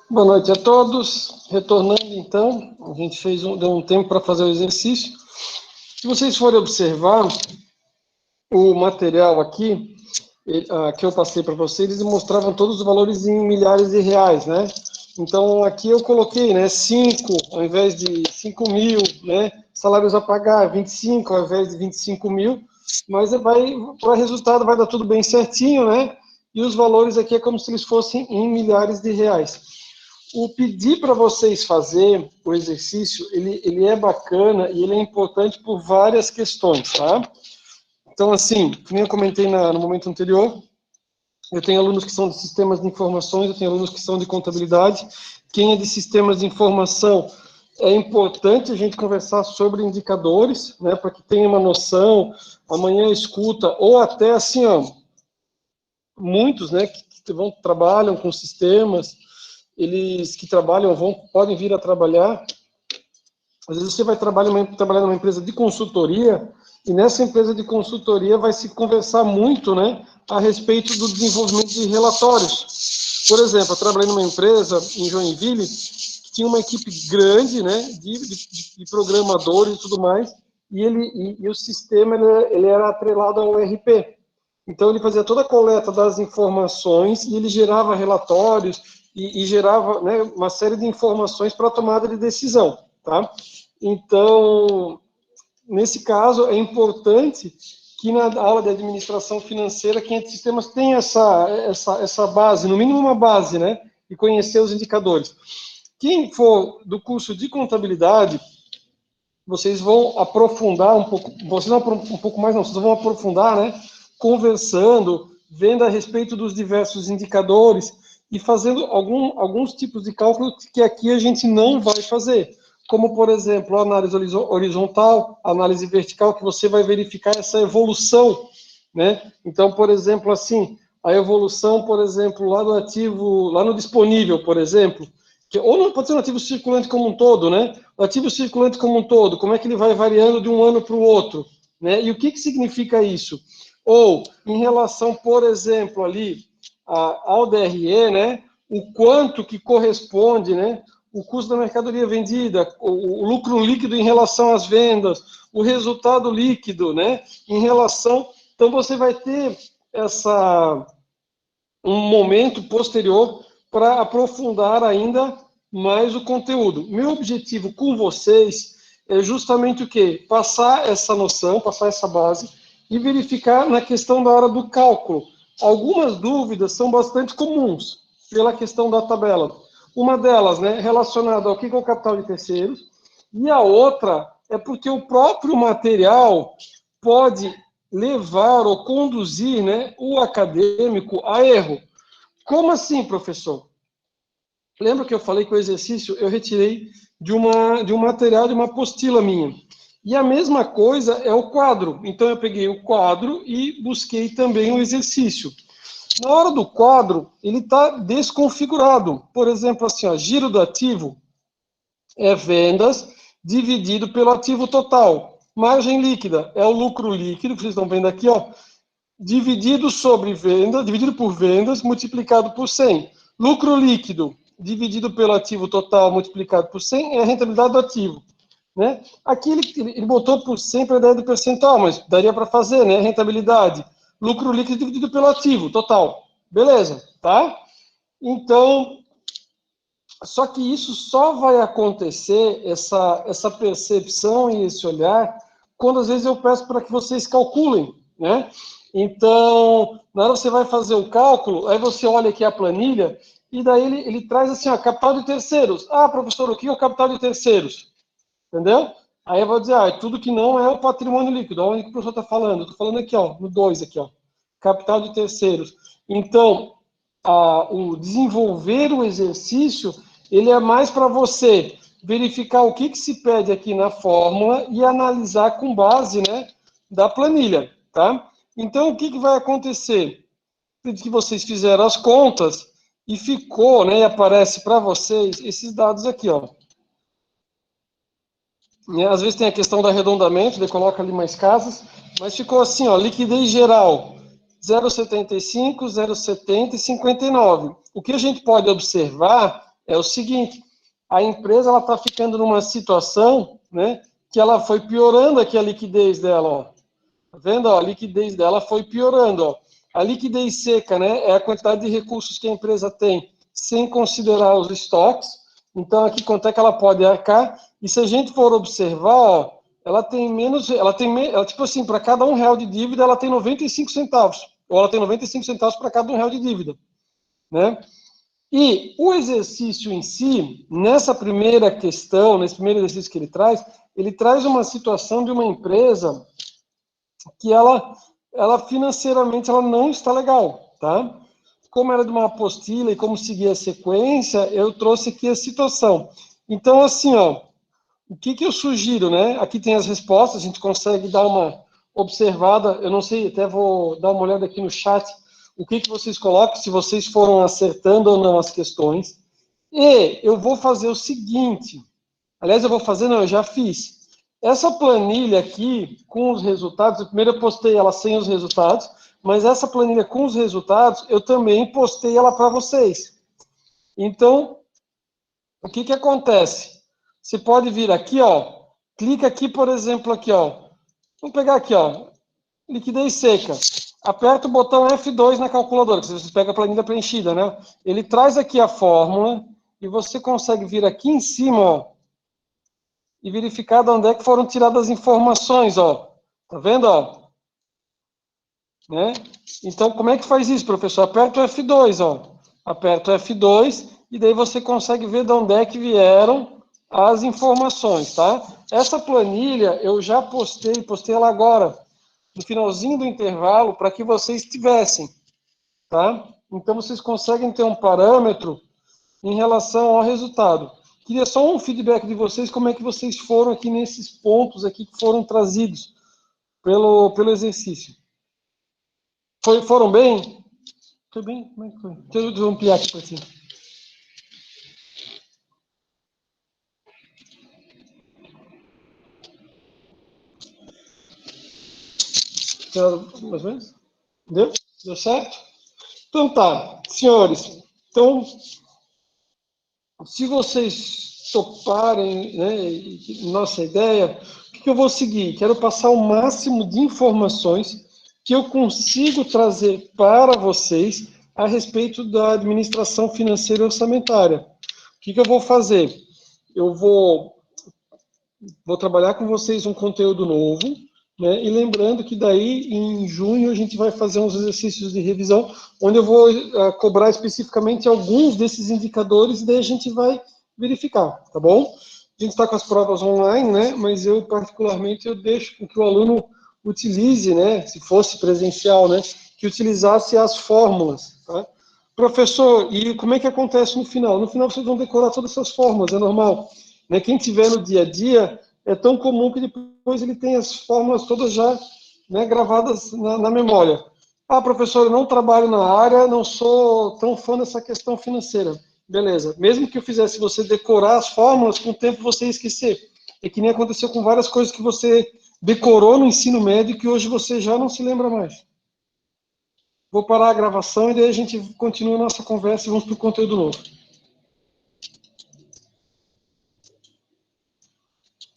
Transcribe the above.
Boa noite a todos. Retornando, então, a gente deu um tempo para fazer o exercício. Se vocês forem observar, o material aqui, que eu passei para vocês, eles mostravam todos os valores em milhares de reais, né? Então, aqui eu coloquei, né, 5 ao invés de 5 mil, né? Salários a pagar, 25 ao invés de 25 mil, mas para o resultado vai dar tudo bem certinho, né? E os valores aqui é como se eles fossem em milhares de reais. O pedir para vocês fazer o exercício, ele é bacana e ele é importante por várias questões, tá? Então, assim, como eu comentei no momento anterior, eu tenho alunos que são de sistemas de informações, eu tenho alunos que são de contabilidade. Quem é de sistemas de informação, é importante a gente conversar sobre indicadores, né, para que tenha uma noção, amanhã escuta, ou até assim, ó, muitos, né, que trabalham com sistemas, eles que trabalham, podem vir a trabalhar. Às vezes você vai trabalhar numa empresa de consultoria, e nessa empresa de consultoria vai se conversar muito, né, a respeito do desenvolvimento de relatórios. Por exemplo, eu trabalhei numa empresa em Joinville, que tinha uma equipe grande, né, de programadores e tudo mais, e o sistema ele era atrelado ao ERP. Então, ele fazia toda a coleta das informações e ele gerava relatórios e gerava, né, uma série de informações para a tomada de decisão, tá? Então, nesse caso, é importante que na aula de administração financeira, quem é de sistemas tenha essa base, no mínimo uma base, né? E conhecer os indicadores. Quem for do curso de contabilidade, vocês vão aprofundar um pouco, vocês não um pouco mais não, vocês vão aprofundar, né? Conversando, vendo a respeito dos diversos indicadores e fazendo alguns tipos de cálculo que aqui a gente não vai fazer. Como, por exemplo, a análise horizontal, a análise vertical, que você vai verificar essa evolução, né? Então, por exemplo, assim, a evolução, por exemplo, lá no ativo, lá no disponível, por exemplo, ou não pode ser no ativo circulante como um todo, né? O ativo circulante como um todo, como é que ele vai variando de um ano para o outro, né? E o que significa isso? Ou, em relação, por exemplo, ali, ao DRE, né? O quanto que corresponde, né? O custo da mercadoria vendida, o lucro líquido em relação às vendas, o resultado líquido, né? Em relação... Então, você vai ter um momento posterior para aprofundar ainda mais o conteúdo. Meu objetivo com vocês é justamente o quê? Passar essa noção, passar essa base e verificar na questão da hora do cálculo. Algumas dúvidas são bastante comuns pela questão da tabela. Uma delas, né, relacionada ao que é o capital de terceiros, e a outra é porque o próprio material pode levar ou conduzir, né, o acadêmico a erro. Como assim, professor? Lembra que eu falei que o exercício eu retirei de um material, de uma apostila minha. E a mesma coisa é o quadro. Então, eu peguei o quadro e busquei também o exercício. Na hora do quadro, ele está desconfigurado. Por exemplo, assim, ó, giro do ativo é vendas dividido pelo ativo total. Margem líquida é o lucro líquido, que vocês estão vendo aqui, ó, dividido por vendas, multiplicado por 100. Lucro líquido dividido pelo ativo total multiplicado por 100 é a rentabilidade do ativo. Né? Aqui ele botou por 100 para a ideia do percentual, mas daria para fazer, né? Rentabilidade. Lucro líquido dividido pelo ativo total. Beleza, tá? Então, só que isso só vai acontecer, essa percepção e esse olhar, quando às vezes eu peço para que vocês calculem, né? Então, na hora que você vai fazer o cálculo, aí você olha aqui a planilha, e daí ele traz assim, ó, capital de terceiros. Ah, professor, o que é o capital de terceiros? Entendeu? Aí eu vou dizer, é tudo que não é o patrimônio líquido. Onde que o professor está falando? Estou falando aqui, ó, no 2 aqui, ó. Capital de terceiros. Então, o desenvolver o exercício, ele é mais para você verificar o que se pede aqui na fórmula e analisar com base, né, da planilha, tá? Então, o que vai acontecer? Que vocês fizeram as contas e ficou, né, e aparece para vocês esses dados aqui, ó. E, às vezes tem a questão do arredondamento, ele coloca ali mais casas, mas ficou assim, ó, liquidez geral, 0,75, 0,70 e 59. O que a gente pode observar é o seguinte, a empresa está ficando numa situação, né, que ela foi piorando aqui a liquidez dela, ó. Tá vendo? Ó, a liquidez dela foi piorando. Ó. A liquidez seca, né, é a quantidade de recursos que a empresa tem, sem considerar os estoques. Então, aqui, quanto é que ela pode arcar? E se a gente for observar, ó, ela tem menos, tipo assim, para cada R$1 de dívida, ela tem 95 centavos. Ou ela tem 95 centavos para cada R$1 de dívida, né? E o exercício em si, nessa primeira questão, nesse primeiro exercício que ele traz uma situação de uma empresa que ela financeiramente ela não está legal, tá? Como era de uma apostila e como seguir a sequência, eu trouxe aqui a situação. Então, assim, ó, o que eu sugiro, né? Aqui tem as respostas, a gente consegue dar uma observada, eu não sei, até vou dar uma olhada aqui no chat, o que vocês colocam, se vocês foram acertando ou não as questões. E eu vou fazer o seguinte, aliás, eu vou fazer, não, eu já fiz. Essa planilha aqui, com os resultados, primeiro eu postei ela sem os resultados, mas essa planilha com os resultados, eu também postei ela para vocês. Então, o que acontece? Você pode vir aqui, ó, clica aqui, por exemplo, aqui, ó. Vamos pegar aqui, ó, liquidez seca. Aperta o botão F2 na calculadora, que você pega a planilha preenchida, né? Ele traz aqui a fórmula e você consegue vir aqui em cima, ó, e verificar de onde é que foram tiradas as informações, ó. Tá vendo, ó? Né? Então, como é que faz isso, professor? Aperta o F2, ó. Aperta o F2 e daí você consegue ver de onde é que vieram as informações, tá? Essa planilha eu já postei ela agora, no finalzinho do intervalo, para que vocês tivessem, tá? Então, vocês conseguem ter um parâmetro em relação ao resultado. Queria só um feedback de vocês, como é que vocês foram aqui nesses pontos aqui que foram trazidos pelo exercício. Foram bem? Foi bem? Como é que foi? Deixa eu ampliar aqui para cima. Mais ou menos? Deu? Deu certo? Então tá, senhores. Então, se vocês toparem, né, nossa ideia, o que eu vou seguir? Quero passar o máximo de informações que eu consigo trazer para vocês a respeito da administração financeira e orçamentária. O que eu vou fazer? Eu vou trabalhar com vocês um conteúdo novo, né? E lembrando que daí, em junho, a gente vai fazer uns exercícios de revisão, onde eu vou cobrar especificamente alguns desses indicadores, e daí a gente vai verificar, tá bom? A gente está com as provas online, né? Mas eu, particularmente, eu deixo que o aluno utilize, né? Se fosse presencial, né? Que utilizasse as fórmulas, tá? Professor, e como é que acontece no final? No final vocês vão decorar todas essas fórmulas, é normal. Né? Quem tiver no dia a dia, é tão comum que depois ele tem as fórmulas todas já, né, gravadas na memória. Ah, professor, eu não trabalho na área, não sou tão fã dessa questão financeira. Beleza. Mesmo que eu fizesse você decorar as fórmulas, com o tempo você ia esquecer. É que nem aconteceu com várias coisas que você decorou no ensino médio que hoje você já não se lembra mais. Vou parar a gravação e daí a gente continua a nossa conversa e vamos para o conteúdo novo.